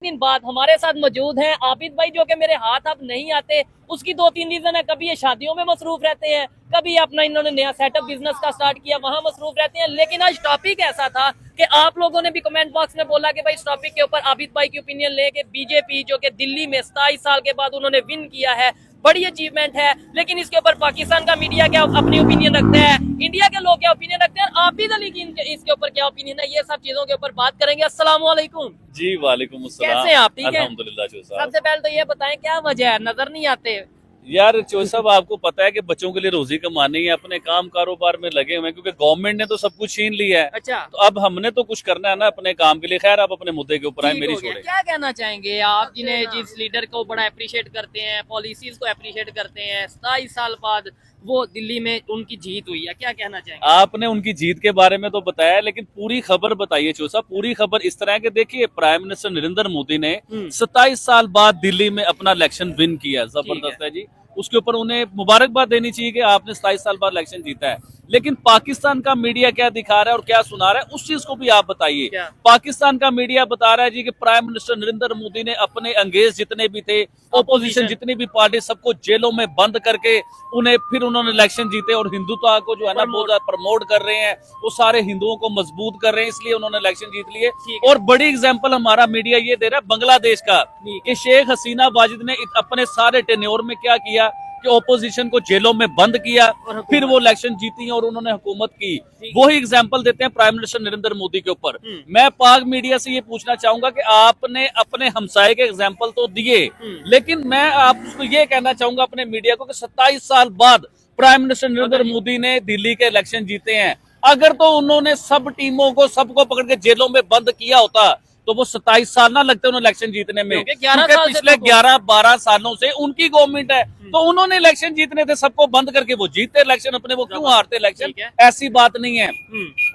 दिन बाद हमारे साथ मौजूद हैं आबिद भाई, जो कि मेरे हाथ अब नहीं आते। उसकी 2-3 रीजन है। कभी ये शादियों में मसरूफ रहते हैं, कभी अपना इन्होंने नया सेटअप बिजनेस का स्टार्ट किया, वहां मसरूफ रहते हैं। लेकिन आज टॉपिक ऐसा था कि आप लोगों ने भी कमेंट बॉक्स में बोला कि भाई इस टॉपिक के ऊपर आबिद भाई की ओपिनियन ले कि बीजेपी जो कि दिल्ली में 27 साल के बाद उन्होंने विन किया है, बड़ी अचीवमेंट है। लेकिन इसके ऊपर पाकिस्तान का मीडिया क्या अपनी ओपिनियन रखता है, इंडिया के लोग क्या ओपिनियन रखते हैं, और आबिद अली की इसके ऊपर क्या ओपिनियन है, ये सब चीजों के ऊपर बात करेंगे। अस्सलाम वालेकुम जी, वालेकुम अस्सलाम। कैसे हैं आप? ठीक है अल्हम्दुलिल्लाह। सबसे पहले तो ये बताएं क्या वजह है, नजर नहीं आते? यार चो साहब, आपको पता है कि बच्चों के लिए रोजी कमानी है, अपने काम कारोबार में लगे हुए हैं, क्योंकि गवर्नमेंट ने तो सब कुछ छीन लिया है। अच्छा, तो अब हमने तो कुछ करना है ना अपने काम के लिए। खैर, आप अपने मुद्दे के ऊपर आए, मेरी छोड़े। क्या कहना चाहेंगे आप, जिन्हें जिस लीडर को बड़ा अप्रिशिएट करते हैं, पॉलिसीज को अप्रिशिएट करते हैं, 27 साल बाद वो दिल्ली में उनकी जीत हुई है, क्या कहना चाहेंगे? आपने उनकी जीत के बारे में तो बताया, लेकिन पूरी खबर बताइए चो साहब। पूरी खबर इस तरह है कि देखिए, प्राइम मिनिस्टर नरेंद्र मोदी ने 27 साल बाद दिल्ली में अपना इलेक्शन विन किया। जबरदस्त है जी। उसके ऊपर उन्हें मुबारकबाद देनी चाहिए कि आपने 27 साल बाद इलेक्शन जीता है। लेकिन पाकिस्तान का मीडिया क्या दिखा रहा है और क्या सुना रहा है, उस चीज को भी आप बताइए। पाकिस्तान का मीडिया बता रहा है जी कि प्राइम मिनिस्टर नरेंद्र मोदी ने अपने अंगेज जितने भी थे, ओपोजिशन जितनी भी पार्टी, सबको जेलों में बंद करके फिर उन्होंने इलेक्शन जीते। और हिंदुत्व को जो है ना बहुत ज्यादा प्रमोट कर रहे हैं, वो सारे हिंदुओं को मजबूत कर रहे हैं, इसलिए उन्होंने इलेक्शन जीत लिए। और बड़ी एग्जाम्पल हमारा मीडिया ये दे रहा है बांग्लादेश का, कि शेख हसीना वाजिद ने अपने सारे टेन्योर में क्या किया कि ओपोजिशन को जेलों में बंद किया, फिर वो इलेक्शन जीती और उन्होंने हुकूमत की। वही एग्जाम्पल देते हैं प्राइम मिनिस्टर नरेंद्र मोदी के ऊपर। मैं पाक मीडिया से ये पूछना चाहूंगा कि आपने अपने हमसाये के एग्जाम्पल तो दिए, लेकिन मैं आपको ये कहना चाहूंगा अपने मीडिया को कि 27 साल बाद प्राइम मिनिस्टर नरेंद्र मोदी ने दिल्ली के इलेक्शन जीते हैं। अगर तो उन्होंने सब टीमों को, सबको पकड़ के जेलों में बंद किया होता तो वो 27 साल ना लगते उन्हें इलेक्शन जीतने में, क्योंकि पिछले 11-12 सालों से उनकी गवर्नमेंट है। तो उन्होंने इलेक्शन जीतने थे, सबको बंद करके वो जीतते इलेक्शन अपने, वो क्यों हारते इलेक्शन? ऐसी बात नहीं है।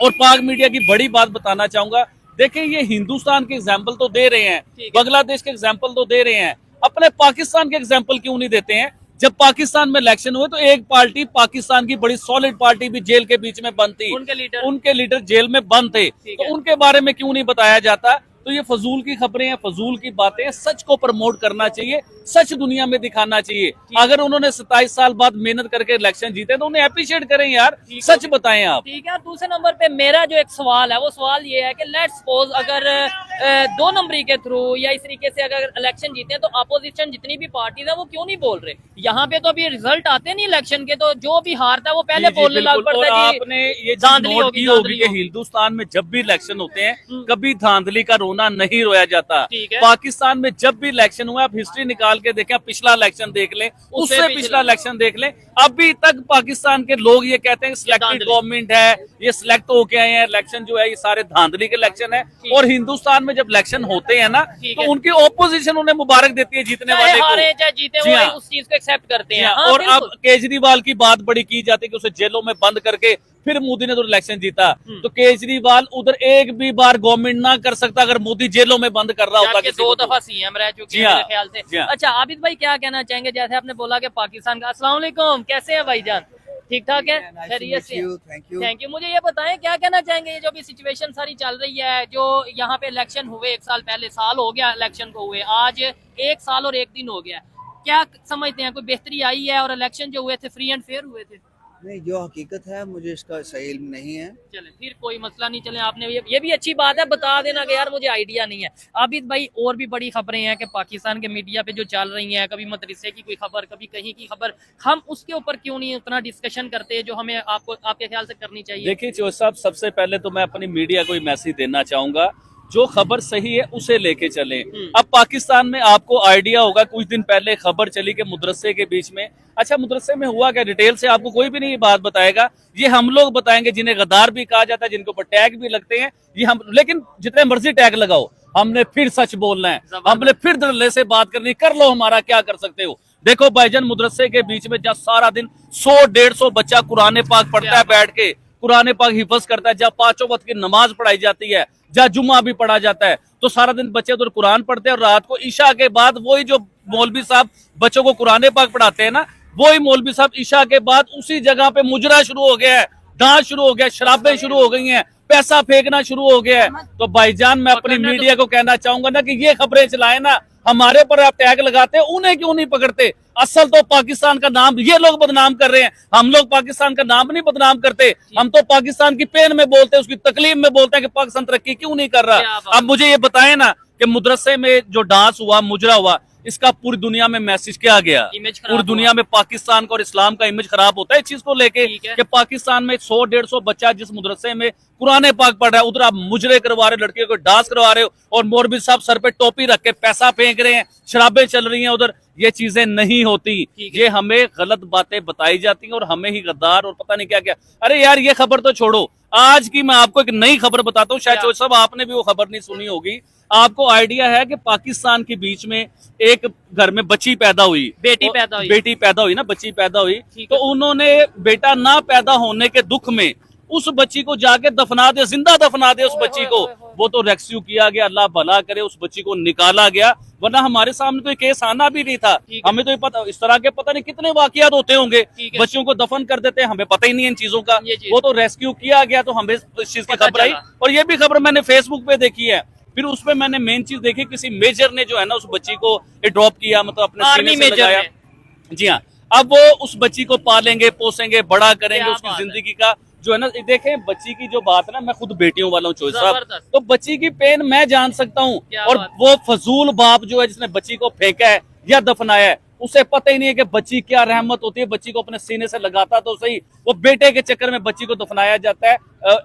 और पाक मीडिया की बड़ी बात बताना चाहूंगा, देखिए ये हिंदुस्तान के एग्जाम्पल तो दे रहे हैं, बांग्लादेश के एग्जाम्पल तो दे रहे हैं, अपने पाकिस्तान के एग्जाम्पल क्यों नहीं देते हैं? जब पाकिस्तान में इलेक्शन हुए तो एक पार्टी, पाकिस्तान की बड़ी सॉलिड पार्टी भी जेल के बीच में बंद थी, उनके लीडर जेल में बंद थे, तो उनके बारे में क्यों नहीं बताया जाता? तो ये फजूल की खबरें हैं, फजूल की बातें हैं। सच को प्रमोट करना चाहिए, सच दुनिया में दिखाना चाहिए। अगर उन्होंने 27 साल बाद मेहनत करके इलेक्शन जीते तो उन्हें अप्रिशिएट करें यार, सच बताएं आप। ठीक है। दूसरे नंबर पे मेरा जो एक सवाल है, वो सवाल ये है कि लेट्स सपोज अगर 2 नंबरी के थ्रू या इस तरीके से अगर इलेक्शन जीते हैं, तो अपोजिशन जितनी भी पार्टीज है वो क्यों नहीं बोल रहे? यहाँ पे तो अभी रिजल्ट आते नहीं इलेक्शन के, तो जो भी हारता है वो पहले बोलने लग पड़ता है। आपने ये नोट की होगी कि हिंदुस्तान में जब भी इलेक्शन होते हैं, कभी धांधली का रोना नहीं रोया जाता। पाकिस्तान में जब भी इलेक्शन हुआ, आप हिस्ट्री निकाल के देखें, पिछला इलेक्शन देख लें, उससे पिछला इलेक्शन देख लें, अभी तक पाकिस्तान के लोग ये कहते हैं सिलेक्टेड गवर्नमेंट है, ये सिलेक्ट होके आए हैं, इलेक्शन जो है ये सारे धांधली के इलेक्शन है। और हिंदुस्तान में जब इलेक्शन होते हैं ना, तो उनकी ओपोजिशन उन्हें मुबारक देती है जीतने वाले को, जीते वो उस चीज को एक्सेप्ट करते हैं। और अब केजरीवाल की बात बड़ी की जाती है कि उसे जेलों में बंद करके फिर मोदी ने तो इलेक्शन जीता। तो केजरीवाल उधर एक भी बार गवर्नमेंट ना कर सकता अगर मोदी जेलों में बंद कर रहा होता। 2 दफा सीएम रह चुके हैं मेरे ख्याल से। अच्छा आबिद भाई, क्या कहना चाहेंगे? जैसे आपने बोला कि पाकिस्तान का, अस्सलाम वालेकुम, कैसे हैं भाईजान? ठीक ठाक है, खैरियत से? Thank you. मुझे ये बताएं, क्या कहना चाहेंगे ये जो भी सिचुएशन सारी चल रही है, जो यहाँ पे इलेक्शन हुए 1 साल पहले, साल हो गया इलेक्शन को हुए, आज 1 साल और 1 दिन हो गया, क्या समझते हैं कोई बेहतरी आई है? और इलेक्शन जो हुए थे फ्री एंड फेयर हुए थे? नहीं, जो हकीकत है मुझे इसका सही इल्म नहीं है। चले फिर कोई मसला नहीं। चले, आपने ये भी अच्छी बात है, बता देना कि यार मुझे आइडिया नहीं है। आबिद भाई, और भी बड़ी खबरें हैं कि पाकिस्तान के मीडिया पे जो चल रही हैं, कभी मदरसे की कोई खबर, कभी कहीं की खबर, हम उसके ऊपर क्यों नहीं उतना डिस्कशन करते जो हमें आपके ख्याल से करनी चाहिए? देखिए चो साहब, सबसे पहले तो मैं अपनी मीडिया को मैसेज देना चाहूंगा, जो खबर सही है उसे लेके चलें। अब पाकिस्तान में आपको आइडिया होगा, कुछ दिन पहले खबर चली कि मदरसे के बीच में, अच्छा मदरसे में हुआ क्या, डिटेल से आपको कोई भी नहीं बात बताएगा, ये हम लोग बताएंगे, जिन्हें गद्दार भी कहा जाता है, जिनके ऊपर टैग भी लगते हैं ये हम। लेकिन जितने मर्जी टैग लगाओ, हमने फिर सच बोलना है, हमने फिर धड़ल्ले से बात करनी, कर लो हमारा, क्या कर सकते हो। देखो भाईजान, मदरसे के बीच में जहाँ सारा दिन 100-150 बच्चा कुरान पाक पढ़ता है, बैठ के कुरान पाक हिफ्ज करता है, जहाँ 5 वक्त की नमाज पढ़ाई जाती है, जहाँ जुम्मा भी पढ़ा जाता है, तो सारा दिन बच्चे उधर कुरान पढ़ते हैं। और रात को ईशा के बाद वही जो मौलवी साहब बच्चों को कुरान पाक पढ़ाते हैं ना, वही मौलवी साहब ईशा के बाद उसी जगह पे मुजरा शुरू हो गया है, डांस शुरू हो गया, शराबें शुरू हो गई हैं, पैसा फेंकना शुरू हो गया है। तो भाईजान मैं अपनी मीडिया को कहना चाहूंगा ना कि ये खबरें चलाए ना, हमारे पर आप टैग लगाते हैं, उन्हें क्यों नहीं पकड़ते? असल तो पाकिस्तान का नाम ये लोग बदनाम कर रहे हैं, हम लोग पाकिस्तान का नाम नहीं बदनाम करते। हम तो पाकिस्तान की पेन में बोलते हैं, उसकी तकलीफ में बोलते हैं कि पाकिस्तान तरक्की क्यों नहीं कर रहा। अब मुझे ये बताएं ना कि मदरसे में जो डांस हुआ, मुजरा हुआ, इसका पूरी दुनिया में मैसेज क्या गया? पूरी दुनिया में पाकिस्तान का और इस्लाम का इमेज खराब होता है इस चीज को लेके कि पाकिस्तान में 100-150 बच्चा जिस मदरसे में कुरान पाक पढ़ रहा है, उधर आप मुजरे करवा रहे हो, लड़कियों को डांस करवा रहे हो, और मौलवी साहब सर पे टोपी रख के पैसा फेंक रहे हैं, शराबें चल रही हैं उधर। ये चीजें नहीं होती, ये हमें गलत बातें बताई जाती हैं और हमें ही गद्दार और पता नहीं क्या क्या। अरे यार ये खबर तो छोड़ो, आज की मैं आपको एक नई खबर बताता हूँ, शायद सब आपने भी वो खबर नहीं सुनी होगी। आपको आइडिया है कि पाकिस्तान के बीच में एक घर में बच्ची पैदा हुई, बेटी पैदा हुई ना, बच्ची पैदा हुई, तो उन्होंने बेटा ना पैदा होने के दुख में उस बच्ची को जाके दफना दे, जिंदा दफना दे उस बच्ची को। वो तो रेस्क्यू किया गया, अल्लाह भला करे, उस बच्ची को निकाला गया, वरना हमारे सामने तो केस आना भी नहीं था। हमें तो पता, इस तरह के पता नहीं कितने वाकयात होते होंगे, बच्चियों को दफन कर देते हैं, हमें पता ही नहीं है इन चीजों का। वो तो रेस्क्यू किया गया, तो हमें इस चीज की खबर आई। और ये भी खबर मैंने फेसबुक पे देखी है, फिर उसमें मैंने मेन चीज देखी, किसी मेजर ने जो है ना उस बच्ची को ड्रॉप किया, मतलब अपने सीने से लगाया। जी हाँ, अब वो उस बच्ची को पालेंगे, पोसेंगे, बड़ा करेंगे, उसकी जिंदगी का जो है ना। देखें बच्ची की जो बात है ना, मैं खुद बेटियों वाला हूँ चोई साहब, तो बच्ची की पेन मैं जान सकता हूँ। और वो फजूल बाप जो है जिसने बच्ची को फेंका है या दफनाया है, उसे पता ही नहीं है कि बच्ची क्या रहमत होती है। बच्ची को अपने सीने से लगाता तो सही, वो बेटे के चक्कर में बच्ची को दफनाया जाता है।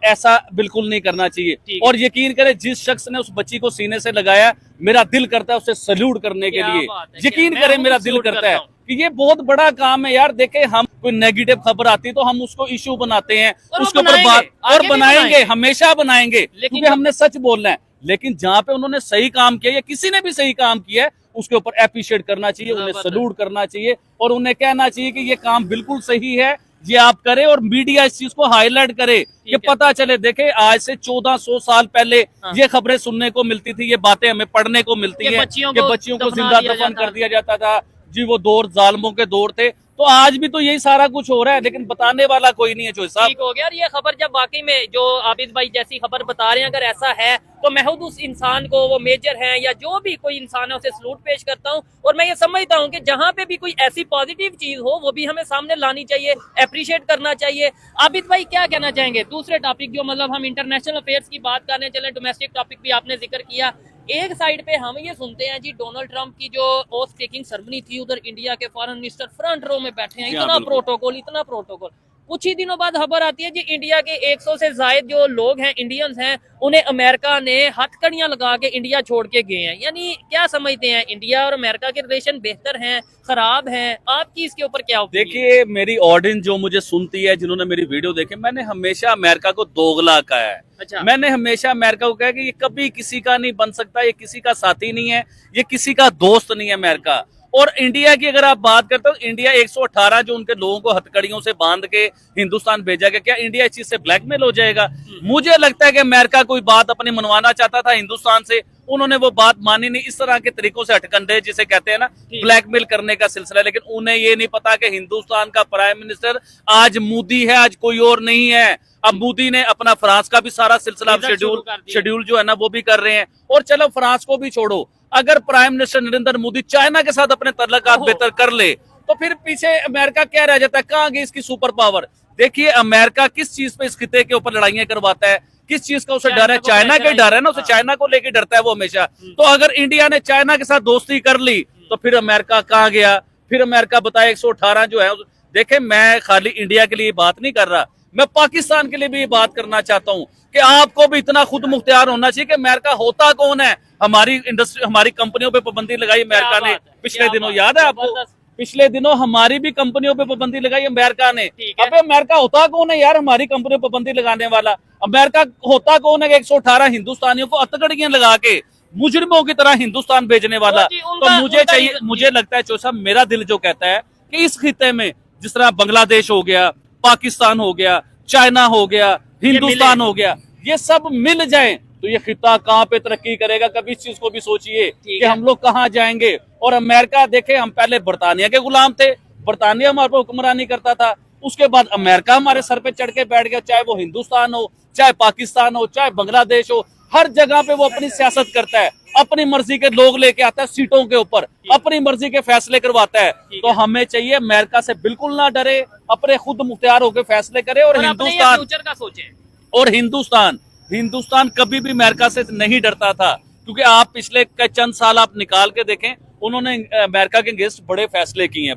ऐसा बिल्कुल नहीं करना चाहिए। और यकीन करें, जिस शख्स ने उस बच्ची को सीने से लगाया, मेरा दिल करता है उसे सल्यूट करने के लिए। यकीन करें, मेरा दिल करता है कि ये बहुत बड़ा काम है यार। देखे, हम कोई नेगेटिव खबर आती है तो हम उसको इशू बनाते हैं, उसके ऊपर बात और बनाएंगे, हमेशा बनाएंगे, क्योंकि हमने सच बोलना है। लेकिन जहाँ पे उन्होंने सही काम किया, या किसी ने भी सही काम किया है, उसके ऊपर एप्रिशिएट करना चाहिए, उन्हें सल्यूट करना चाहिए और उन्हें कहना चाहिए कि ये काम बिल्कुल सही है, ये आप करें। और मीडिया इस चीज को हाईलाइट करे कि पता चले। देखे, आज से 1400 साल पहले ये खबरें सुनने को मिलती थी, ये बातें हमें पढ़ने को मिलती है कि बच्चियों को जिंदा दफन कर दिया जाता था। जी, वो दौर जालिमों के दौर थे। तो आज भी तो यही सारा कुछ हो रहा है, लेकिन बताने वाला कोई नहीं है। चोई साहब, ठीक हो गया। और ये खबर जब वाकई में जो आबिद भाई जैसी खबर बता रहे हैं, अगर ऐसा है तो मैं खुद उस इंसान को, वो मेजर हैं या जो भी कोई इंसान है, उसे सलूट पेश करता हूं। और मैं ये समझता हूं कि जहां पे भी कोई ऐसी पॉजिटिव चीज हो, वो भी हमें सामने लानी चाहिए, अप्रिशिएट करना चाहिए। आबिद भाई क्या कहना चाहेंगे? दूसरे टॉपिक जो मतलब हम इंटरनेशनल अफेयर्स की बात करने चले, डोमेस्टिक टॉपिक भी आपने जिक्र किया। एक साइड पे हम ये सुनते हैं जी, डोनाल्ड ट्रंप की जो ओथ टेकिंग सेरेमनी थी, उधर इंडिया के फॉरेन मिनिस्टर फ्रंट रो में बैठे हैं, इतना प्रोटोकॉल। कुछ ही दिनों बाद खबर आती है जी, इंडिया के 100 से ज्यादा जो लोग हैं, इंडियंस हैं, उन्हें अमेरिका ने हथकड़ियां लगा के इंडिया छोड़ के गए हैं। यानी क्या समझते हैं, इंडिया और अमेरिका के रिलेशन बेहतर हैं, खराब हैं? आपकी इसके ऊपर क्या ओपिनियन? देखिए, मेरी ऑडियंस जो मुझे सुनती है, जिन्होंने मेरी वीडियो देखे, मैंने हमेशा अमेरिका को दोगला कहा है। अच्छा। मैंने हमेशा अमेरिका को कहा कि ये कभी किसी का नहीं बन सकता, ये किसी का साथी नहीं है, ये किसी का दोस्त नहीं है अमेरिका। और इंडिया की अगर आप बात करते हो, इंडिया 118 जो उनके लोगों को हथकड़ियों से बांध के हिंदुस्तान भेजा गया, क्या इंडिया इस चीज से ब्लैकमेल हो जाएगा? मुझे लगता है कि अमेरिका कोई बात अपनी मनवाना चाहता था हिंदुस्तान से, उन्होंने वो बात मानी नहीं। इस तरह के तरीकों से हटकंडे, जिसे कहते हैं ना ब्लैकमेल करने का सिलसिला। लेकिन उन्हें ये नहीं पता कि हिंदुस्तान का प्राइम मिनिस्टर आज मोदी है, आज कोई और नहीं है। अब मोदी ने अपना फ्रांस का भी सारा सिलसिला शेड्यूल जो है ना वो भी कर रहे हैं। और चलो फ्रांस को भी छोड़ो, अगर prime minister Narendra Modi China के साथ अपने तल्लुकात बेहतर कर ले, तो फिर पीछे अमेरिका क्या रह जाता है? कहाँ गई इसकी सुपर पावर? देखिए, अमेरिका किस चीज पे इस खिते के ऊपर लड़ाइयां करवाता है, किस चीज का उसे डर है? चाइना का डर है ना, उसे चाइना को लेकर डरता है वो हमेशा। तो अगर इंडिया ने चाइना के साथ दोस्ती कर ली, तो फिर अमेरिका कहाँ गया? फिर अमेरिका बताए 118 जो है। देखे, मैं खाली इंडिया के लिए बात नहीं कर रहा, मैं पाकिस्तान के लिए भी बात करना चाहता हूँ कि आपको भी इतना खुद मुख्तियार होना चाहिए कि अमेरिका होता कौन है। हमारी इंडस्ट्री, हमारी कंपनियों पे पाबंदी लगाई अमेरिका ने पिछले दिनों, याद है आपको? पिछले दिनों हमारी भी कंपनियों पे पाबंदी लगाई अमेरिका ने। अबे अमेरिका होता कौन है यार हमारी कंपनियों पे पाबंदी लगाने वाला? अमेरिका होता कौन है? 118 हिंदुस्तानियों को हथकड़ियां लगा के मुजरिमों की तरह हिंदुस्तान भेजने वाला। तो मुझे चाहिए, मुझे लगता है चौसा, मेरा दिल जो कहता है कि इस खिते में जिस तरह बांग्लादेश हो गया, पाकिस्तान हो गया, चाइना हो गया, हिंदुस्तान हो गया, ये सब मिल जाए तो ये खिता कहाँ पे तरक्की करेगा? कभी इस चीज को भी सोचिए कि हम लोग कहाँ जाएंगे। और अमेरिका, देखे, हम पहले बरतानिया के गुलाम थे, बरतानिया हमारे पर हुक्मरानी करता था। उसके बाद अमेरिका हमारे सर पे चढ़ के बैठ गया, चाहे वो हिंदुस्तान हो, चाहे पाकिस्तान हो, चाहे बांग्लादेश हो, हर जगह पे वो अपनी सियासत करता है, अपनी मर्जी के लोग लेके आता है सीटों के ऊपर, अपनी मर्जी के फैसले करवाता है। तो हमें चाहिए अमेरिका से बिल्कुल ना डरे, अपने खुद मुख्तियार होकर फैसले करे। और हिंदुस्तान फ्यूचर का सोचे। और हिंदुस्तान कभी भी अमेरिका से नहीं डरता था, क्योंकि आप पिछले चंद साल आप निकाल के देखें, उन्होंने अमेरिका के अगेंस्ट बड़े फैसले किए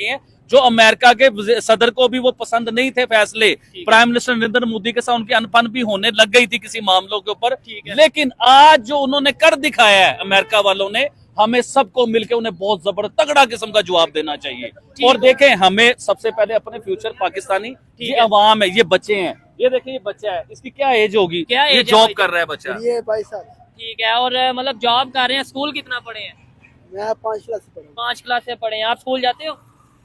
हैं जो अमेरिका के सदर को भी वो पसंद नहीं थे फैसले। प्राइम मिनिस्टर नरेंद्र मोदी के साथ उनकी अनबन भी होने लग गई थी किसी मामलों के ऊपर, लेकिन आज जो उन्होंने कर दिखाया है अमेरिका वालों ने, हमें सबको मिलकर उन्हें बहुत जबरदस्त तगड़ा किस्म का जवाब देना चाहिए। और देखें, हमें सबसे पहले अपने फ्यूचर पाकिस्तानी ये अवाम है, ये बच्चे हैं, ये देखें ये बच्चा है, इसकी क्या एज होगी, क्या ये जॉब कर रहा है बच्चा, ये 22 साल। ठीक है। और मतलब जॉब कर रहे हैं, स्कूल कितना पढ़े हैं? मैं 5 क्लास से पढ़ा हूँ। 5 क्लास से पढ़े हैं। आप स्कूल जाते हो?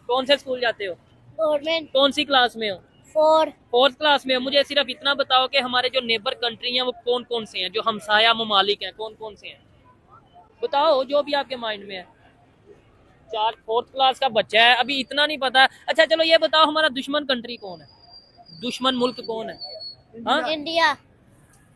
कौन से स्कूल जाते हो? गवर्नमेंट कौन सी क्लास में हो? 4 क्लास में हो। मुझे सिर्फ इतना बताओ कि हमारे जो नेबर कंट्री हैं वो कौन कौन से हैं, जो हमसाया ममालिक हैं, कौन कौन से हैं, बताओ जो भी आपके माइंड में है। 4th क्लास का बच्चा है, अभी इतना नहीं पता। अच्छा चलो ये बताओ, हमारा दुश्मन कंट्री कौन है, दुश्मन मुल्क कौन है? हाँ? इंडिया।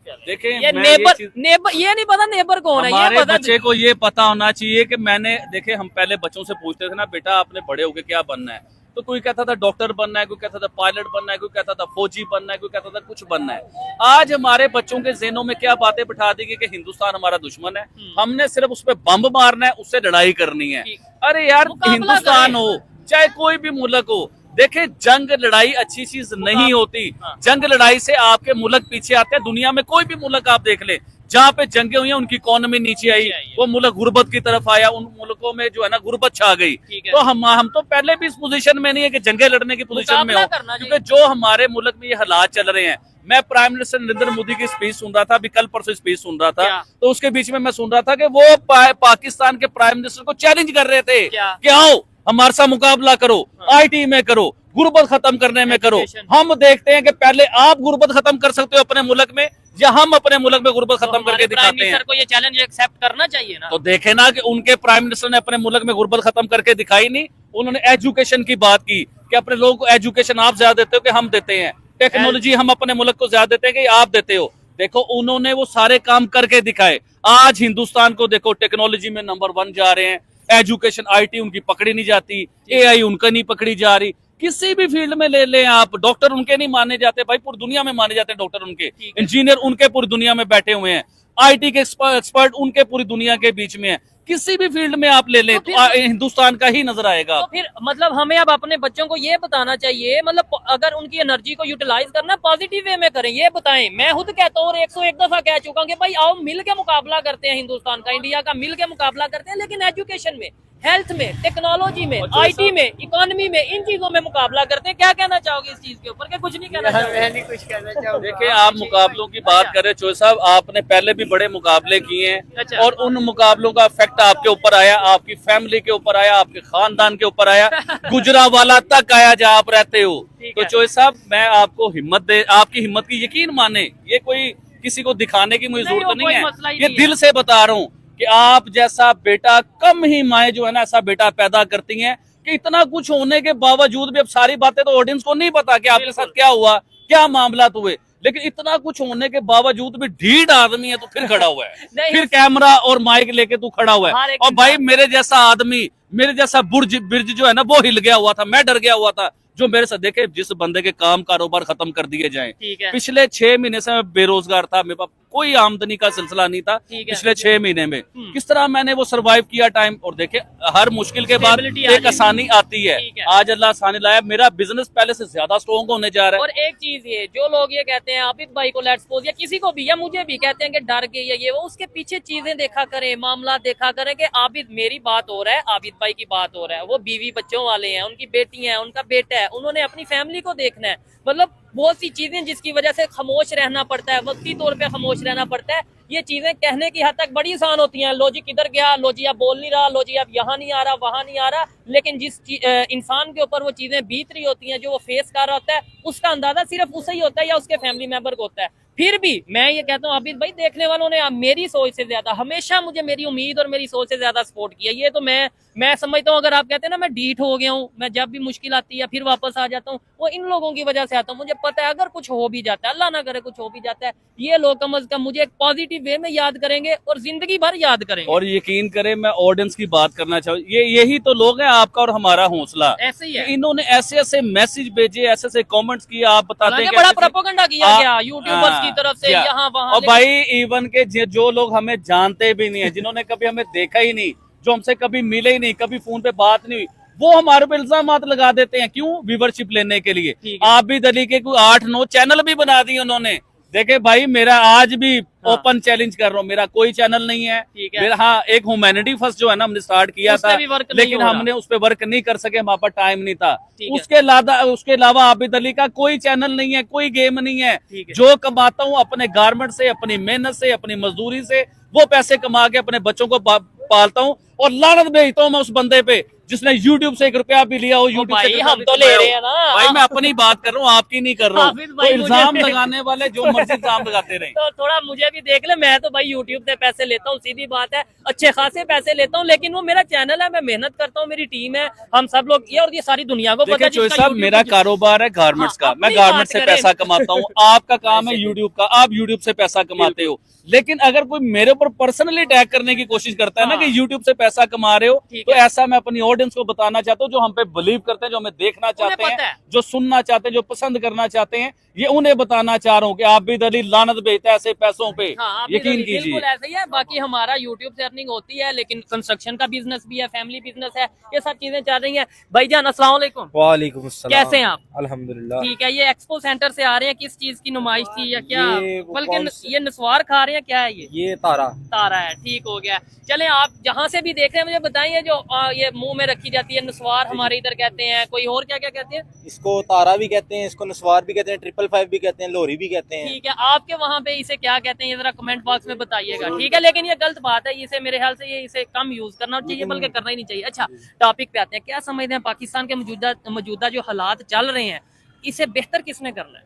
देखें ये नेबर ये नहीं पता नेबर कौन है, ये हमारे पता बच्चे को ये पता होना चाहिए कि मैंने देखे, हम पहले बच्चों से पूछते थे ना, बेटा आपने बड़े होके क्या बनना है, तो कोई कहता था डॉक्टर बनना है, कोई कहता था पायलट बनना है, कोई कहता था फौजी बनना है, कोई कहता था कुछ बनना है। आज हमारे बच्चों के ज़हनों में क्या बातें बिठा दी गई कि हिंदुस्तान हमारा दुश्मन है, हमने सिर्फ उस पर बम मारना है, उससे लड़ाई करनी है। अरे यार, हिंदुस्तान हो चाहे कोई भी मुल्क हो, देखे जंग लड़ाई अच्छी चीज नहीं होती। जंग लड़ाई से आपके मुल्क पीछे आते हैं। दुनिया में कोई भी मुल्क आप देख ले जहाँ पे जंगे हुई हैं, उनकी इकोनॉमी नीचे आई, वो मुल्क गुर्बत की तरफ आया, उन मुल्कों में जो है ना गुर्बत छा गई। तो हम तो पहले भी इस पोजीशन में नहीं है कि जंगे लड़ने की पोजीशन में हो, क्योंकि जो हमारे मुल्क में ये हालात चल रहे हैं। मैं प्राइम मिनिस्टर नरेंद्र मोदी की स्पीच सुन रहा था, अभी कल परसों स्पीच सुन रहा था, तो उसके बीच में मैं सुन रहा था कि वो पाकिस्तान के प्राइम मिनिस्टर को चैलेंज कर रहे थे कि आओ हमारे साथ मुकाबला करो, IT में करो, गुर्बत खत्म करने में करो। हम देखते हैं कि पहले आप गुर्बत खत्म कर सकते हो अपने मुल्क में, या हम अपने मुल्क में गुर्बत खत्म करके दिखाते हैं। को ये चैलेंज एक्सेप्ट करना चाहिए ना। तो देखे ना कि उनके प्राइम मिनिस्टर ने अपने मुल्क में गुर्बत खत्म करके दिखाई नहीं। उन्होंने एजुकेशन की बात की कि अपने लोगों को एजुकेशन आप ज्यादा देते हो कि हम देते हैं, टेक्नोलॉजी हम अपने मुल्क को ज्यादा देते हैं कि आप देते हो। देखो उन्होंने वो सारे काम करके दिखाए। आज हिंदुस्तान को देखो टेक्नोलॉजी में नंबर 1 जा रहे हैं, एजुकेशन IT उनकी पकड़ी नहीं जाती, AI उनका नहीं पकड़ी जा रही। किसी भी फील्ड में ले लें आप, डॉक्टर उनके नहीं माने जाते भाई, पूरी दुनिया में माने जाते हैं डॉक्टर उनके, इंजीनियर उनके पूरी दुनिया में बैठे हुए हैं, IT के एक्सपर्ट उनके पूरी दुनिया के बीच में है। किसी भी फील्ड में आप ले लें तो हिंदुस्तान का ही नजर आएगा। तो फिर मतलब हमें अब अपने बच्चों को ये बताना चाहिए, मतलब अगर उनकी एनर्जी को यूटिलाइज करना पॉजिटिव वे में करें, ये बताएं। मैं खुद कहता हूँ और 101 दफा कह चुका हूँ कि भाई आओ मिल के मुकाबला करते हैं, हिंदुस्तान का इंडिया का मिल के मुकाबला करते हैं, लेकिन एजुकेशन में, हेल्थ में, टेक्नोलॉजी में, IT में, इकोनॉमी में, इन चीजों में मुकाबला करते हैं। क्या कहना चाहोगे इस चीज के ऊपर? क्या कुछ नहीं कहना चाहोगे? मैं नहीं कुछ कहना चाहूँगा। देखिए आप मुकाबलों की बात कर रहे हैं चोई साहब, आपने पहले भी बड़े मुकाबले किए हैं और उन मुकाबलों का इफेक्ट आपके ऊपर आया, आपकी फैमिली के ऊपर आया, आपके खानदान के ऊपर आया, गुजरावाला तक आया जहाँ आप रहते हो। तो चोई साहब मैं आपको आपकी हिम्मत की यकीन माने, ये कोई किसी को दिखाने की मुझे जरूरत नहीं है, ये दिल से बता रहा हूँ कि आप जैसा बेटा कम ही माए जो है ना ऐसा बेटा पैदा करती हैं कि इतना कुछ होने के बावजूद भी अब सारी बातें तो ऑडियंस को नहीं पता कि आपके साथ क्या हुआ, क्या मामला हुए, लेकिन इतना कुछ होने के बावजूद भी ढीठ आदमी है तो फिर खड़ा हुआ है, फिर कैमरा और माइक लेके तू खड़ा हुआ है। और भाई मेरे जैसा आदमी, मेरे जैसा बिरज जो है ना वो हिल गया हुआ था, मैं डर गया हुआ था। जो मेरे साथ देखे, जिस बंदे के काम कारोबार खत्म कर दिए जाएं, पिछले 6 महीने से मैं बेरोजगार था, मेरे पास कोई आमदनी का सिलसिला नहीं था पिछले 6 महीने में। किस तरह मैंने वो सरवाइव किया टाइम, और देखे हर मुश्किल के बाद एक आसानी आती है। आज अल्लाह आसानी लाया, मेरा बिजनेस पहले से ज्यादा स्ट्रॉन्ग होने जा रहा है। और एक चीज ये, जो लोग ये कहते हैं आबिद भाई को लेट्स सपोज, या किसी को भी, या मुझे भी कहते हैं कि डर गई है ये वो, उसके पीछे चीजें देखा करें, मामला देखा करें कि आबिद मेरी बात हो रहा है, आबिद भाई की बात हो रहा है, वो बीवी बच्चों वाले हैं, उनकी बेटी है, उनका बेटा है, उन्होंने अपनी फैमिली को देखना है। मतलब बहुत सी चीजें जिसकी वजह से खामोश रहना पड़ता है, वक्ती तौर पे खामोश रहना पड़ता है। ये चीजें कहने की हद तक बड़ी आसान होती हैं, लो जी किधर गया, लो जी अब बोल नहीं रहा, लो जी अब यहाँ नहीं आ रहा, वहां नहीं आ रहा, लेकिन जिस इंसान के ऊपर वो चीजें बीत रही होती हैं, जो वो फेस कर रहा होता है, उसका अंदाजा सिर्फ उसे ही होता है या उसके फैमिली मेंबर को होता है। फिर भी मैं ये कहता हूँ आबिद भाई, देखने वालों ने मेरी सोच से ज्यादा हमेशा मुझे मेरी उम्मीद और मेरी सोच से ज्यादा सपोर्ट किया। ये तो मैं समझता हूँ, अगर आप कहते हैं ना मैं डीठ हो गया हूँ, मैं जब भी मुश्किल आती है फिर वापस आ जाता हूँ, वो इन लोगों की वजह से आता हूँ। मुझे पता है अगर कुछ हो भी जाता है, अल्लाह ना करे कुछ हो भी जाता है, ये लोग कम अज कम मुझे एक पॉजिटिव वे में याद करेंगे और जिंदगी भर याद करेंगे। और यकीन करें, मैं ऑडियंस की बात करना चाहूँ, यही तो लोग हैं, आपका और हमारा हौसला। ऐसे ही है, इन्होंने ऐसे ऐसे मैसेज भेजे, ऐसे ऐसे कमेंट्स किए, आप बताते हैं बड़ा प्रोपेगेंडा किया गया यूट्यूबर्स की तरफ से, क्या? यहाँ वहाँ। और भाई इवन के जो लोग हमें जानते भी नहीं है, जिन्होंने कभी हमें देखा ही नहीं, जो हमसे कभी मिले ही नहीं, कभी फोन पे बात नहीं हुई, वो हमारे पे इल्जामात लगा देते हैं। क्यों? व्यूवरशिप लेने के लिए। आबिद अली के कोई 8-9 चैनल भी बना दिए उन्होंने। देखे भाई, मेरा आज भी ओपन चैलेंज कर रहा हूँ, मेरा कोई चैनल नहीं है। मेरा हाँ, एक ह्यूमैनिटी फर्स्ट जो है ना, हमने स्टार्ट किया था, लेकिन हमने उस पर वर्क नहीं कर सके, हमारे पास टाइम नहीं था। उसके अलावा आबिद अली का कोई चैनल नहीं है, कोई गेम नहीं है। जो कमाता हूँ अपने गारमेंट से, अपनी मेहनत से, अपनी मजदूरी से, वो पैसे कमा के अपने बच्चों को पालता हूँ, और लानत भेजता हूँ मैं उस बंदे पे जिसने YouTube से 1 रुपया भी लिया हो। YouTube से हम तो ले रहे हैं ना भाई, मैं अपनी बात कर रहा हूँ, आपकी नहीं कर रहा हूँ। तो इल्जाम लगाने वाले जो मर्जी इल्जाम लगाते रहे। तो थोड़ा मुझे भी देख ले, मैं तो भाई YouTube से पैसे लेता हूँ, सीधी बात है, अच्छे खासे पैसे लेता हूँ, लेकिन वो मेरा चैनल है, मैं मेहनत करता हूँ, मेरी टीम है, हम सब लोग, ये और ये सारी दुनिया को पता है। साहब, मेरा कारोबार है गारमेंट्स का, मैं गारमेंट से पैसा कमाता हूँ, आपका काम है यूट्यूब का, आप यूट्यूब से पैसा कमाते हो। लेकिन अगर कोई मेरे ऊपर पर्सनली अटैक करने की कोशिश करता है ना कि यूट्यूब से पैसा कमा रहे हो, तो ऐसा मैं अपनी ऑडियंस को बताना चाहता हूँ, जो हम पे बिलीव करते हैं, जो हमें देखना चाहते हैं, जो सुनना चाहते हैं, जो पसंद करना चाहते हैं, ये उन्हें बताना चाह रहा हूँ कि आबिद अली लानत भेजता है ऐसे पैसों पे। यकीन कीजिए, बिल्कुल ऐसा ही है। बाकी हमारा यूट्यूब से अर्निंग होती है, लेकिन कंस्ट्रक्शन का बिजनेस भी है, फैमिली बिजनेस है, ये सब चीजें चल रही है। भाईजान अस्सलाम वालेकुम। वालेकुम अस्सलाम। कैसे हैं आप? अल्हम्दुलिल्लाह। ठीक है। ये एक्सपो सेंटर से आ रहे हैं, किस चीज की नुमाइश थी या क्या? बल्कि ये नस्वार खा रहे हैं, क्या है ये तारा है। ठीक हो गया। चलें, आप जहाँ से भी देख रहे हैं मुझे बताइए, जो ये मुंह में रखी जाती है नस्वार, हमारे इधर कहते हैं, कोई और क्या क्या कहते हैं? इसको तारा भी कहते हैं, इसको नस्वार भी कहते हैं, 555 भी कहते हैं, लोरी भी कहते हैं। ठीक है, आपके वहाँ पे इसे क्या कहते हैं, ये जरा कमेंट बॉक्स में बताइएगा। ठीक है, लेकिन ये गलत बात है, इसे मेरे ख्याल से इसे कम यूज करना चाहिए, बल्कि करना ही नहीं चाहिए। अच्छा, टॉपिक पे आते हैं। क्या समझते हैं पाकिस्तान के मौजूदा जो हालात चल रहे हैं, इसे बेहतर किसने करना है?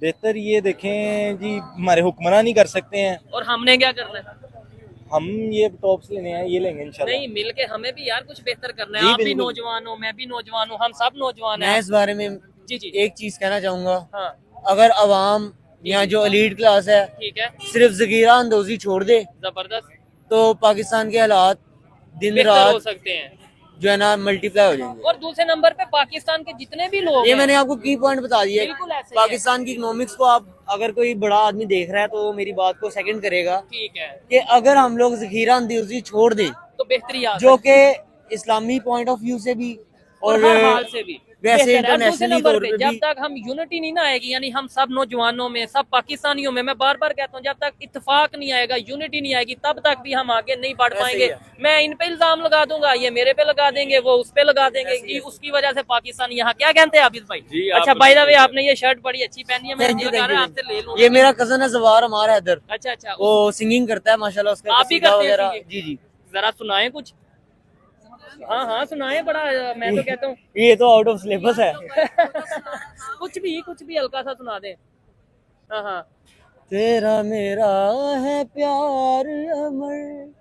बेहतर ये देखें जी, हमारे हुक्मरान नहीं कर सकते हैं, और हमने क्या करना है? हम ये टॉप्स लेने हैं, ये लेंगे इंशाल्लाह। नहीं, मिलके हमें भी यार कुछ बेहतर करना है। आप भी नौजवान हो, मैं भी नौजवान हूँ, हम सब नौजवान हैं। मैं इस बारे में जी एक चीज कहना चाहूंगा। हाँ, अगर अवाम या जो एलीट क्लास है ठीक है, सिर्फ ज़गीरा अंदोजी छोड़ दे, जबरदस्त, तो पाकिस्तान के हालात दिन बेहतर हो रात सकते हैं। जो है ना मल्टीप्लाई हो जाएंगे। और दूसरे नंबर पे पाकिस्तान के जितने भी लोग ये हैं, मैंने आपको की पॉइंट बता दिए। बिल्कुल ऐसे ही है। पाकिस्तान की इकोनॉमिक्स को आप अगर कोई बड़ा आदमी देख रहा है तो वो मेरी बात को सेकंड करेगा ठीक है, कि अगर हम लोग ज़खीरा अंदोजी छोड़ दें, तो बेहतरी आ जो कि इस्लामी पॉइंट ऑफ व्यू से भी और हर हाल से भी वैसे बेहतर है। दूसरे इंटरनेशनली नंबर तौर पे पे जब भी तक हम यूनिटी नहीं ना आएगी, यानी हम सब नौजवानों में, सब पाकिस्तानियों में, मैं बार बार कहता हूँ, जब तक इत्तेफाक नहीं आएगा, यूनिटी नहीं आएगी, तब तक भी हम आगे नहीं बढ़ पाएंगे। मैं इन पे इल्जाम लगा दूंगा, ये मेरे पे लगा देंगे, वो उस पे लगा देंगे कि उसकी वजह से पाकिस्तान यहाँ। क्या कहते हैं आबिद भाई? अच्छा, बाय द वे, आपने ये शर्ट बड़ी अच्छी पहनी है, मैं आपसे ले लूं। ये मेरा कजन है जवार हमारा हैदर। अच्छा, वो सिंगिंग करता है माशाल्लाह, उसका आप भी करते हैं वगैरह। जी, जरा सुनाए कुछ। हाँ, सुनाए। बड़ा मैं तो कहता हूँ ये तो आउट ऑफ सिलेबस है। कुछ भी हल्का सा सुना दे। हाँ। तेरा मेरा है प्यार अमर,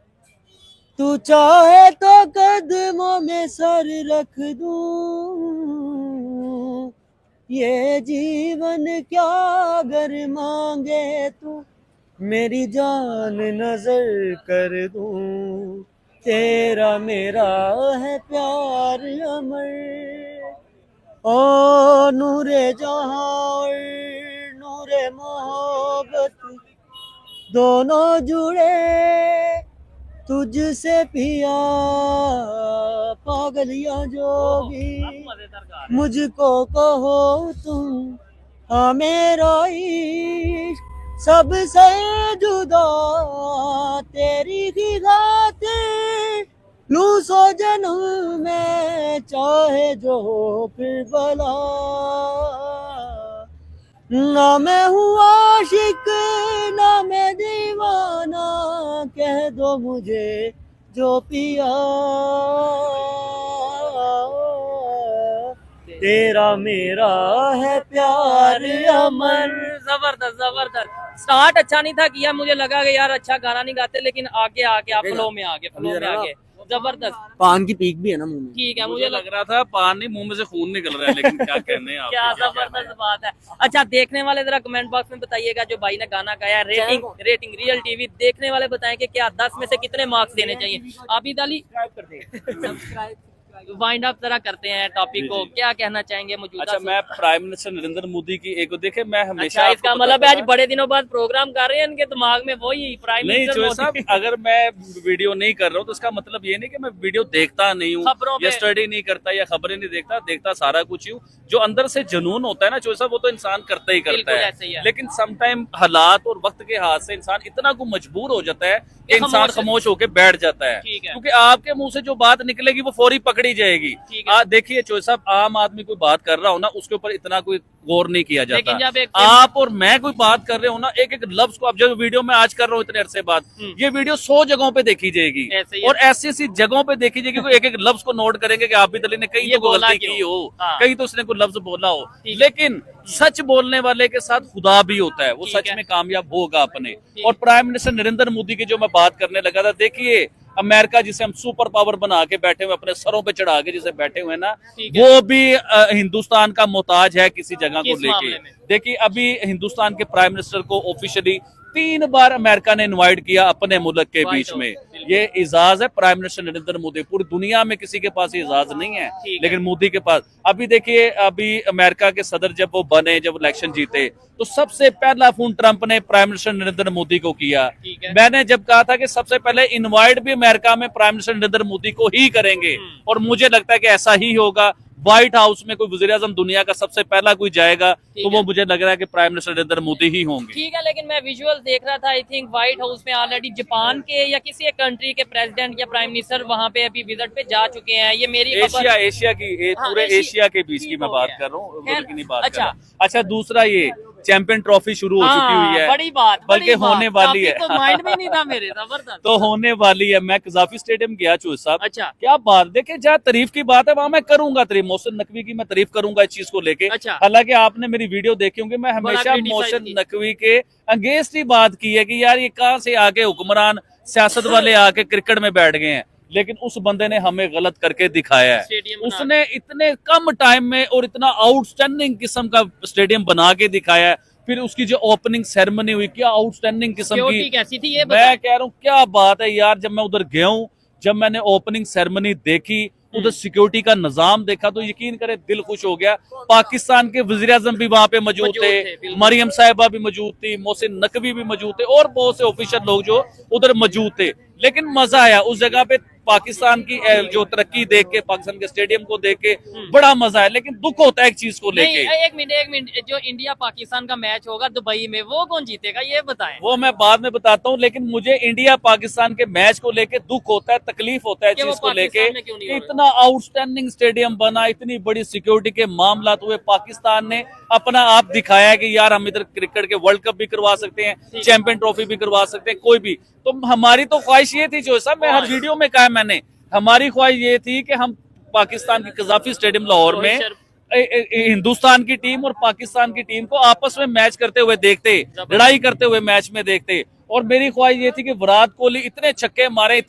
तू चाहे तो कदमों में सर रख दूं, ये जीवन क्या अगर मांगे तू, मेरी जान नजर कर दूं। तेरा मेरा है प्यार अमर, ओ नूरे जहां और नूरे मोहब्बत दोनों जुड़े तुझसे पिया, पागलियां जो भी मुझको कहो तुम, हाँ मेरा इश्क सबसे जुदा तेरी ही खातिर, लूं सौ जन्म में चाहे जो फिर भला, ना मैं हूँ आशिक ना मैं दीवाना, कह दो मुझे जो पिया, तेरा मेरा है प्यार अमर। जबरदस्त जबरदस्त। स्टार्ट अच्छा नहीं था किया, मुझे लगा कि यार अच्छा गाना नहीं गाते, लेकिन आगे आके आप फ्लो में आगे जबरदस्त। पान की पीक भी है ना मुंह में। ठीक है, मुझे लग रहा था पान नहीं मुंह में से खून निकल रहा है, लेकिन क्या कहने हैं आप। क्या जबरदस्त बात है। अच्छा, देखने वाले जरा कमेंट बॉक्स में बताइएगा जो भाई ने गाना गाया, रेटिंग रियल टीवी देखने वाले बताएं कि क्या 10 में से कितने मार्क्स देने चाहिए। आबिद अली वाइंड अप जरा करते हैं टॉपिक को, क्या कहना चाहेंगे मौजूदा। अच्छा, मैं प्राइम मिनिस्टर नरेंद्र मोदी की एक देखे, मैं हमेशा अच्छा, इसका मतलब है आज बड़े दिनों बाद प्रोग्राम कर रहे हैं, इनके दिमाग में वही प्राइम नहीं मिनिस्टर चोर साहब, अगर मैं वीडियो नहीं कर रहा हूँ तो इसका मतलब ये नहीं कि मैं वीडियो देखता नहीं हूँ या स्टडी नहीं करता या खबरें नहीं देखता सारा कुछ हूँ। जो अंदर से जुनून होता है ना चोर साहब, वो तो इंसान करता ही करता है, लेकिन समटाइम हालात और वक्त के हाथ से इंसान इतना को मजबूर हो जाता है कि इंसान खामोश होकर बैठ जाता है, क्योंकि आपके मुंह से जो बात निकलेगी वो फौरी पकड़ी जाएगी। देखिए चोर साहब, आम आदमी कोई बात कर रहा हो ना, उसके ऊपर इतना कोई गौर नहीं किया जाता। आप और मैं कोई बात कर रहे हो ना, एक एक लफ्ज को, अब जो वीडियो में आज कर रहा हूँ इतने अरसे बाद, ये वीडियो 100 जगहों पे देखी जाएगी और ऐसी ऐसी जगहों पे देखी जाएगी, एक एक लफ्ज को नोट करेंगे कि आबिद अली ने कहीं तो गलती की हो, कहीं तो उसने कोई लफ्ज बोला हो, लेकिन सच बोलने वाले के साथ खुदा भी होता है, वो सच में कामयाब होगा अपने। और प्राइम मिनिस्टर नरेंद्र मोदी की जो मैं बात करने लगा था, देखिए अमेरिका जिसे हम सुपर पावर बना के बैठे हुए, अपने सरों पे चढ़ा के जिसे बैठे हुए ना, वो भी हिंदुस्तान का मोहताज है किसी जगह को लेके। देखिए अभी हिंदुस्तान के प्राइम मिनिस्टर को ऑफिशियली 3 बार अमेरिका ने इनवाइट किया अपने मुल्क के बीच में। ये इजाज है प्राइम मिनिस्टर नरेंद्र मोदी, पूरी दुनिया में किसी के पास इजाज नहीं है, लेकिन मोदी के पास। अभी देखिए, अभी अमेरिका के सदर जब वो बने, जब इलेक्शन जीते, तो सबसे पहला फोन ट्रंप ने प्राइम मिनिस्टर नरेंद्र मोदी को किया। मैंने जब कहा था कि सबसे पहले इनवाइट भी अमेरिका में प्राइम मिनिस्टर नरेंद्र मोदी को ही करेंगे, और मुझे लगता है कि ऐसा ही होगा। व्हाइट हाउस में कोई वज़ीर आज़म दुनिया का सबसे पहला कोई जाएगा तो वो मुझे लग रहा है कि प्राइम मिनिस्टर नरेंद्र मोदी ही होंगे। ठीक है, लेकिन मैं विजुअल देख रहा था, आई थिंक व्हाइट हाउस में ऑलरेडी जापान के या किसी एक कंट्री के प्रेसिडेंट या प्राइम मिनिस्टर वहां पे अभी विजिट पे जा चुके हैं। ये मेरी एशिया की पूरे एशिया के बीच की मैं बात कर रहा हूँ। अच्छा, दूसरा ये चैंपियन ट्रॉफी शुरू हो चुकी हुई है, बड़ी बात, बल्कि होने वाली है, तो माइंड में नहीं था मेरे, जबरदस्त। तो होने वाली है। मैं कज़ाफी स्टेडियम गया चोर साहब। अच्छा, क्या बात, देखिए जहाँ तारीफ की बात है वहाँ मैं करूंगा तारीफ, मोहसिन नकवी की मैं तारीफ करूंगा इस चीज को लेके। अच्छा। हालांकि आपने मेरी वीडियो देखी होंगी, मैं हमेशा मोहसिन नकवी के अगेंस्ट ही बात की है कि यार ये कहाँ से आके हुक्मरान सियासत वाले आके क्रिकेट में बैठ गए हैं, लेकिन उस बंदे ने हमें गलत करके दिखाया है। उसने इतने कम टाइम में और इतना आउटस्टैंडिंग किस्म का स्टेडियम बना के दिखाया है। फिर उसकी जो ओपनिंग सेरेमनी हुई, क्या आउटस्टैंडिंग किस्म की कैसी थी ये मैं कह रहा हूँ, क्या बात है यार। जब मैं उधर गया हूँ, जब मैंने ओपनिंग सेरेमनी देखी, उधर सिक्योरिटी का निजाम देखा, तो यकीन करे दिल खुश हो गया। पाकिस्तान के वजीर आजम भी वहां पे मौजूद थे, मरियम साहिबा भी मौजूद थी, मोहसिन नकवी भी मौजूद थे, और बहुत से ऑफिशियल लोग जो उधर मौजूद थे। लेकिन मजा आया उस जगह पे, पाकिस्तान की जो तरक्की देख के, पाकिस्तान के स्टेडियम को देख के बड़ा मजा है। लेकिन दुख होता है एक चीज को लेके। एक मिनट, जो इंडिया पाकिस्तान का मैच होगा दुबई में, वो कौन जीतेगा ये बताएं। वो मैं बाद में बताता हूँ, लेकिन मुझे इंडिया पाकिस्तान के मैच को लेके दुख होता है, तकलीफ होता है चीज को लेके। इतना आउटस्टैंडिंग स्टेडियम बना, इतनी बड़ी सिक्योरिटी के मामला हुए, पाकिस्तान ने अपना आप दिखाया है कि यार हम इधर क्रिकेट के वर्ल्ड कप भी करवा सकते हैं, चैंपियन ट्रॉफी भी करवा सकते हैं, कोई भी। तो हमारी तो ख्वाहिश ये थी जो साहब, मैं हर वीडियो में कहा मैंने, हमारी ख्वाहिश ये थी कि हम पाकिस्तान के कज़ाफी स्टेडियम लाहौर में हिंदुस्तान की टीम और पाकिस्तान की टीम को आपस में मैच करते हुए देखते, लड़ाई करते हुए मैच में देखते। और मेरी ख्वाहिश ये थी कि विराट कोहली इतने छक्के मारे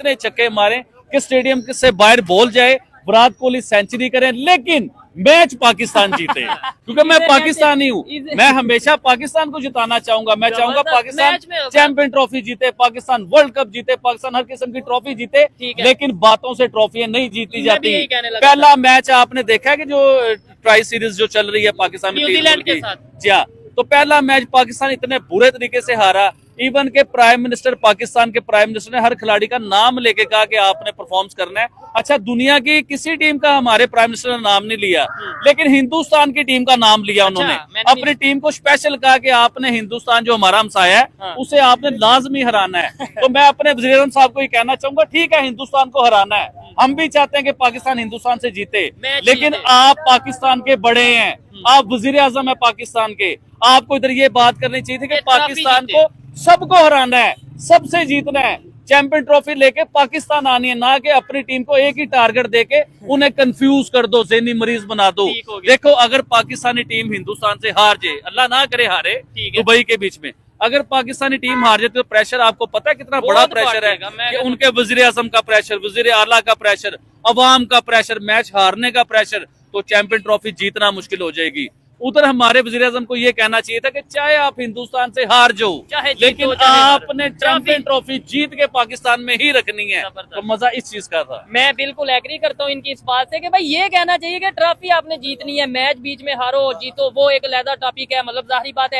कि स्टेडियम से बाहर बॉल जाए, विराट कोहली सेंचुरी करें, लेकिन मैच पाकिस्तान जीते, क्योंकि मैं पाकिस्तानी हूँ। मैं हमेशा पाकिस्तान को जिताना चाहूंगा। मैं चाहूंगा पाकिस्तान चैंपियन ट्रॉफी जीते, पाकिस्तान वर्ल्ड कप जीते, पाकिस्तान हर किस्म की ट्रॉफी जीते, लेकिन बातों से ट्रॉफियां नहीं जीती जाती। पहला मैच आपने देखा है कि जो ट्राई सीरीज जो चल रही है पाकिस्तान न्यूजीलैंड के साथ, जी हाँ, तो पहला मैच पाकिस्तान इतने बुरे तरीके से हारा। इवन के प्राइम मिनिस्टर, पाकिस्तान के प्राइम मिनिस्टर ने हर खिलाड़ी का नाम लेके कहा कि आपने परफॉर्म करना है। अच्छा, दुनिया की किसी टीम का हमारे प्राइम मिनिस्टर ने नाम नहीं लिया, लेकिन हिंदुस्तान की टीम का नाम लिया उन्होंने। अपनी टीम को स्पेशल कहा कि आपने हिंदुस्तान जो हमारा हमसाया है उसे आपने लाजमी हराना है। तो मैं अपने वज़ीर आज़म साहब को ये कहना चाहूंगा, ठीक है हिंदुस्तान को हराना है, हम भी चाहते हैं कि पाकिस्तान हिंदुस्तान से जीते, लेकिन आप पाकिस्तान के बड़े हैं, आप वज़ीर आज़म है पाकिस्तान के, आपको इधर ये बात करनी चाहिए थी कि पाकिस्तान को सबको हराना है, सबसे जीतना है। चैंपियन ट्रॉफी लेके पाकिस्तान आनी है, ना कि अपनी टीम को एक ही टारगेट देके उन्हें कंफ्यूज कर दो, ज़हनी मरीज बना दो। ठीक हो गया। देखो अगर पाकिस्तानी टीम हिंदुस्तान से हार जाए, अल्लाह ना करे हारे, ठीक है। दुबई के बीच में अगर पाकिस्तानी टीम हार जाती तो प्रेशर आपको पता है कितना बहुत बड़ा प्रेशर है बढ़ेगा। मैं कि अगर- उनके वजीर आजम का प्रेशर, वजीर आला का प्रेशर, अवाम का प्रेशर, मैच हारने का प्रेशर, तो चैंपियन ट्रॉफी जीतना मुश्किल हो जाएगी। उधर हमारे वजीर आजम को ये कहना चाहिए था कि चाहे आप हिंदुस्तान से हार जाओ, चाहे जीतो, लेकिन चाहे हारो। आपने चैंपियन ट्रॉफी जीत के पाकिस्तान में ही रखनी है। जबरदस्त। तो मजा इस चीज का था। मैं बिल्कुल एग्री करता हूँ इनकी इस बात से कि भाई ये कहना चाहिए कि ट्रॉफी आपने जीतनी है, मैच बीच में हारो जीतो वो एक अलग टॉपिक है, मतलब जाहिर बात है।